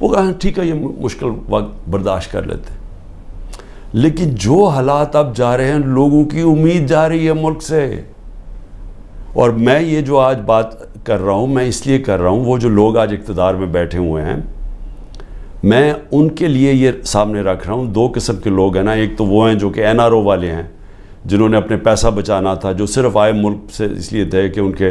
وہ کہا ٹھیک ہے یہ مشکل وقت برداشت کر لیتے ہیں. لیکن جو حالات اب جا رہے ہیں, لوگوں کی امید جا رہی ہے ملک سے. اور میں یہ جو آج بات کر رہا ہوں, میں اس لیے کر رہا ہوں, وہ جو لوگ آج اقتدار میں بیٹھے ہوئے ہیں, میں ان کے لیے یہ سامنے رکھ رہا ہوں. دو قسم کے لوگ ہیں نا, ایک تو وہ ہیں جو کہ NRO والے ہیں, جنہوں نے اپنے پیسہ بچانا تھا, جو صرف آئے ملک سے اس لیے تھے کہ ان کے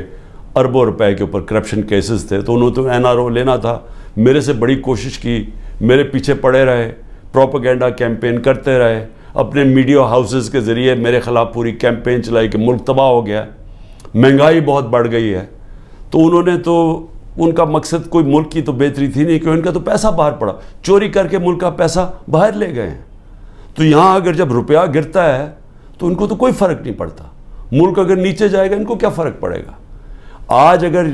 اربوں روپے کے اوپر کرپشن کیسز تھے, تو انہوں نے تو NRO لینا تھا. میرے سے بڑی کوشش کی, میرے پیچھے پڑے رہے, پروپیگنڈا کیمپین کرتے رہے, اپنے میڈیا ہاؤسز کے ذریعے میرے خلاف پوری کیمپین چلائی کہ ملک تباہ ہو گیا, مہنگائی بہت بڑھ گئی ہے. تو انہوں نے تو, ان کا مقصد کوئی ملک کی تو بہتری تھی نہیں, کہ ان کا تو پیسہ باہر پڑا, چوری کر کے ملک کا پیسہ باہر لے گئے ہیں. تو یہاں اگر جب روپیہ گرتا ہے تو ان کو تو کوئی فرق نہیں پڑتا. ملک اگر نیچے جائے گا ان کو کیا فرق پڑے گا. آج اگر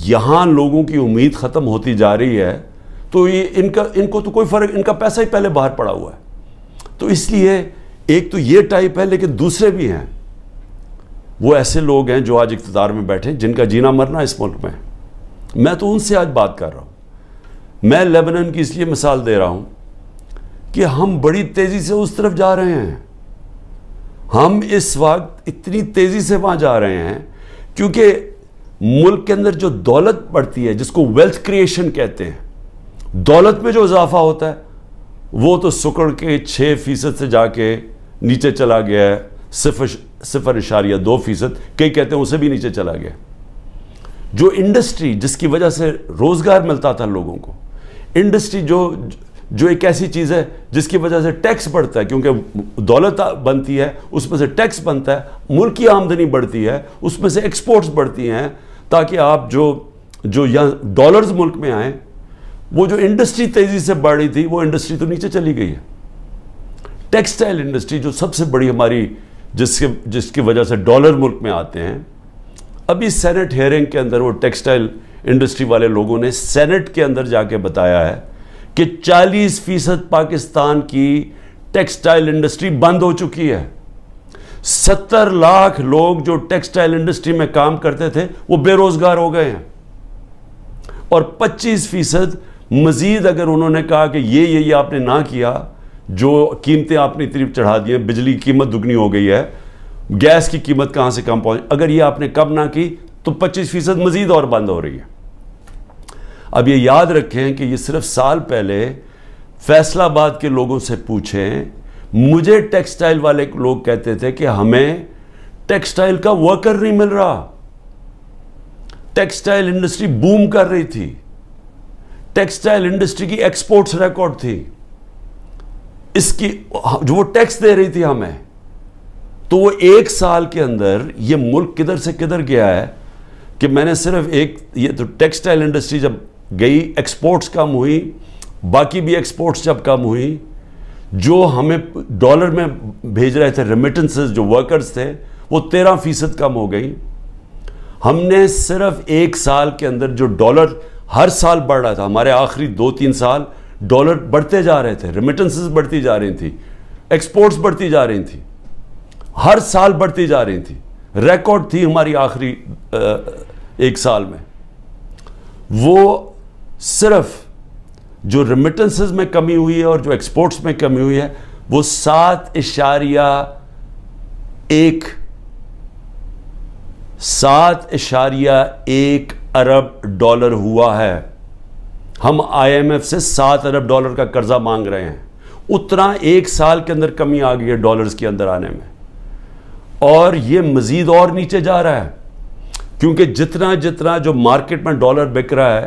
یہاں لوگوں کی امید ختم ہوتی جا رہی ہے تو یہ ان کو تو کوئی فرق, ان کا پیسہ ہی پہلے باہر پڑا ہوا ہے. تو اس لیے ایک تو یہ ٹائپ ہے, لیکن دوسرے بھی ہیں, وہ ایسے لوگ ہیں جو آج اقتدار میں بیٹھے, جن کا جینا مرنا اس ملک میں. میں تو ان سے آج بات کر رہا ہوں. میں لیبنان کی اس لیے مثال دے رہا ہوں کہ ہم بڑی تیزی سے اس طرف جا رہے ہیں. ہم اس وقت اتنی تیزی سے وہاں جا رہے ہیں کیونکہ ملک کے اندر جو دولت بڑھتی ہے, جس کو ویلتھ کریشن کہتے ہیں, دولت میں جو اضافہ ہوتا ہے, وہ تو سکڑ کے 6% سے جا کے نیچے چلا گیا ہے 0.2%, کئی کہتے ہیں اسے بھی نیچے چلا گیا. جو انڈسٹری جس کی وجہ سے روزگار ملتا تھا لوگوں کو, انڈسٹری جو ایک ایسی چیز ہے جس کی وجہ سے ٹیکس بڑھتا ہے, کیونکہ دولت بنتی ہے اس میں سے ٹیکس بنتا ہے, ملک کی آمدنی بڑھتی ہے, اس میں سے ایکسپورٹس بڑھتی ہیں, تاکہ آپ جو یہاں ڈالرز ملک میں آئیں. وہ جو انڈسٹری تیزی سے بڑھ رہی تھی, وہ انڈسٹری تو نیچے چلی گئی ہے. ٹیکسٹائل انڈسٹری جو سب سے بڑی ہماری, جس کی وجہ سے ڈالر ملک میں آتے ہیں, ابھی سینٹ ہیئرنگ کے اندر وہ ٹیکسٹائل انڈسٹری والے لوگوں نے سینٹ کے اندر جا کے بتایا ہے کہ 40% پاکستان کی ٹیکسٹائل انڈسٹری بند ہو چکی ہے. 70 لاکھ لوگ جو ٹیکسٹائل انڈسٹری میں کام کرتے تھے وہ بے روزگار ہو گئے ہیں. اور 25% مزید اگر انہوں نے کہا کہ یہ آپ نے نہ کیا, جو قیمتیں آپ نے اتنی چڑھا دی ہیں, بجلی کی قیمت دگنی ہو گئی ہے, گیس کی قیمت کہاں سے کم پہنچ, اگر یہ آپ نے کم نہ کی تو 25% مزید اور بند ہو رہی ہے. اب یہ یاد رکھیں کہ یہ صرف سال پہلے فیصل آباد کے لوگوں سے پوچھیں, مجھے ٹیکسٹائل والے لوگ کہتے تھے کہ ہمیں ٹیکسٹائل کا ورکر نہیں مل رہا. ٹیکسٹائل انڈسٹری بوم کر رہی تھی, ٹیکسٹائل انڈسٹری کی ایکسپورٹس ریکارڈ تھی, اس کی جو وہ ٹیکس دے رہی تھی ہمیں. تو وہ ایک سال کے اندر یہ ملک کدھر سے کدھر گیا ہے کہ میں نے صرف یہ تو ٹیکسٹائل انڈسٹری جب گئی, ایکسپورٹس کم ہوئی, باقی بھی ایکسپورٹس جب کم ہوئی, جو ہمیں ڈالر میں بھیج رہے تھے ریمیٹنسز, جو ورکرز تھے, وہ 13% کم ہو گئی. ہم نے صرف ایک سال کے اندر جو ڈالر ہر سال بڑھ رہا تھا, ہمارے آخری 2-3 سال ڈالر بڑھتے جا رہے تھے, ریمیٹنسز بڑھتی جا رہی تھی, ایکسپورٹس بڑھتی جا رہی تھی, ہر سال بڑھتی جا رہی تھی, ریکارڈ تھی ہماری آخری ایک سال میں. وہ صرف جو ریمیٹنسز میں کمی ہوئی ہے اور جو ایکسپورٹس میں کمی ہوئی ہے, وہ 7.1 ارب ڈالر ہوا ہے. ہم IMF سے 7 ارب ڈالر کا قرضہ مانگ رہے ہیں. اتنا ایک سال کے اندر کمی آ گئی ہے ڈالرز کے اندر آنے میں, اور یہ مزید اور نیچے جا رہا ہے, کیونکہ جتنا جو مارکیٹ میں ڈالر بک رہا ہے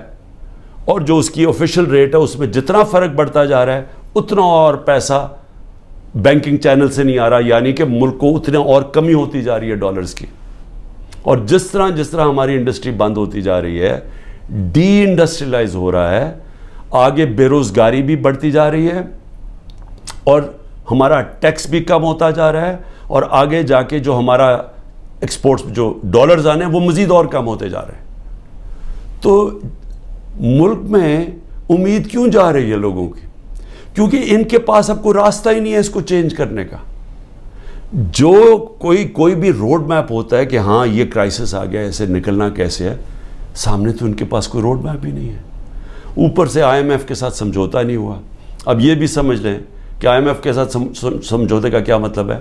اور جو اس کی آفیشل ریٹ ہے, اس میں جتنا فرق بڑھتا جا رہا ہے, اتنا اور پیسہ بینکنگ چینل سے نہیں آ رہا, یعنی کہ ملک کو اتنا اور کمی ہوتی جا رہی ہے ڈالرز کی. اور جس طرح ہماری انڈسٹری بند ہوتی جا رہی ہے, ڈی انڈسٹریلائز ہو رہا ہے, آگے بے روزگاری بھی بڑھتی جا رہی ہے, اور ہمارا ٹیکس بھی کم ہوتا جا رہا ہے, اور آگے جا کے جو ہمارا ایکسپورٹس جو ڈالرز آنے ہیں وہ مزید اور کم ہوتے جا رہے ہیں. تو ملک میں امید کیوں جا رہی ہے لوگوں کی؟ کیونکہ ان کے پاس اب کوئی راستہ ہی نہیں ہے اس کو چینج کرنے کا. جو کوئی بھی روڈ میپ ہوتا ہے کہ ہاں یہ کرائسس آ گیا, ایسے نکلنا کیسے ہے, سامنے تو ان کے پاس کوئی روڈ میپ ہی نہیں ہے. اوپر سے IMF کے ساتھ سمجھوتا نہیں ہوا. اب یہ بھی سمجھ لیں کہ IMF کے ساتھ سمجھوتے کا کیا مطلب ہے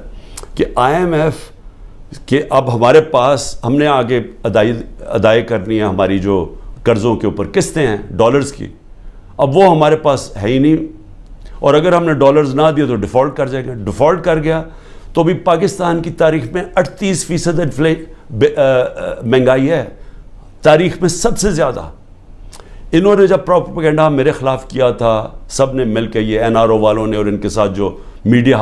کہ IMF کہ اب ہمارے پاس ہم نے آگے ادائی کرنی ہے ہماری جو قرضوں کے اوپر قسطیں ہیں ڈالرز کی, اب وہ ہمارے پاس ہے ہی نہیں, اور اگر ہم نے ڈالرز نہ دیے تو ڈیفالٹ کر جائے گا. ڈیفالٹ کر گیا تو بھی پاکستان کی تاریخ میں 38% مہنگائی ہے, تاریخ میں سب سے زیادہ. انہوں نے جب پروپیگنڈا میرے خلاف کیا تھا, سب نے مل کے, یہ NRO والوں نے اور ان کے ساتھ جو میڈیا